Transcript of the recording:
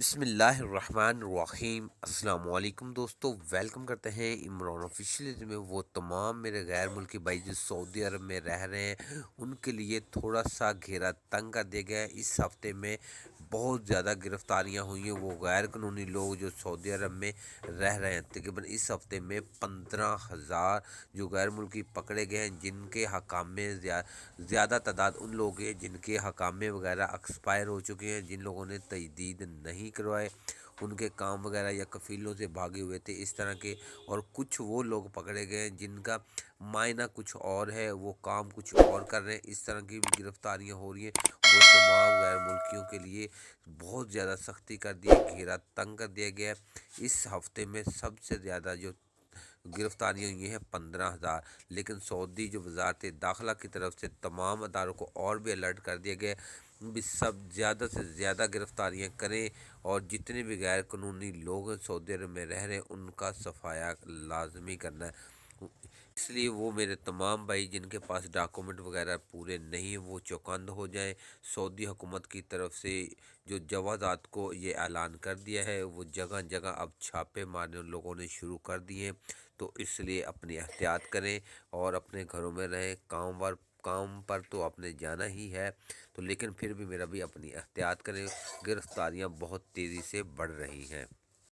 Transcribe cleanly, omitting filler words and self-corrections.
بسم اللہ الرحمن الرحیم۔ السلام علیکم دوستو، ویلکم کرتے ہیں عمران آفیشیل میں۔ وہ تمام میرے غیر ملکی بھائی جو سعودی عرب میں رہ رہے ہیں ان کے لیے تھوڑا سا گھیرا تنگ کر دیا گیا ہے۔ اس ہفتے میں بہت زیادہ گرفتاریاں ہوئی ہیں۔ وہ غیر قانونی لوگ جو سعودی عرب میں رہ رہے ہیں، تقریباً اس ہفتے میں 15,000 جو غیر ملکی پکڑے گئے ہیں، جن کے حکامے زیادہ تعداد ان لوگ ہیں جن کے حکامے وغیرہ ایکسپائر ہو چکے ہیں، جن لوگوں نے تجدید نہیں کروائے، ان کے کام وغیرہ یا کفیلوں سے بھاگے ہوئے تھے اس طرح کے، اور کچھ وہ لوگ پکڑے گئے ہیں جن کا معائنہ کچھ اور ہے، وہ کام کچھ اور کر رہے ہیں۔ اس طرح کی بھی گرفتاریاں ہو رہی ہیں۔ وہ تمام غیر ملکیوں کے لیے بہت زیادہ سختی کر دی، گھیرا تنگ کر دیا گیا ہے۔ اس ہفتے میں سب سے زیادہ جو گرفتاریاں ہوئی ہیں 15,000، لیکن سعودی جو وزارت داخلہ کی طرف سے تمام اداروں کو اور بھی الرٹ کر دیا گیا بھی سب زیادہ سے زیادہ گرفتاریاں کریں، اور جتنے بھی غیر قانونی لوگ سعودی عرب میں رہ رہے ہیں ان کا صفایا لازمی کرنا ہے۔ اس لیے وہ میرے تمام بھائی جن کے پاس ڈاکومنٹ وغیرہ پورے نہیں ہیں وہ چوکند ہو جائیں۔ سعودی حکومت کی طرف سے جو جوازات کو یہ اعلان کر دیا ہے، وہ جگہ جگہ اب چھاپے مارنے لوگوں نے شروع کر دیے ہیں، تو اس لیے اپنی احتیاط کریں اور اپنے گھروں میں رہیں۔ کام پر تو اپنے جانا ہی ہے، تو لیکن پھر بھی میرا بھی اپنی احتیاط کریں۔ گرفتاریاں بہت تیزی سے بڑھ رہی ہیں۔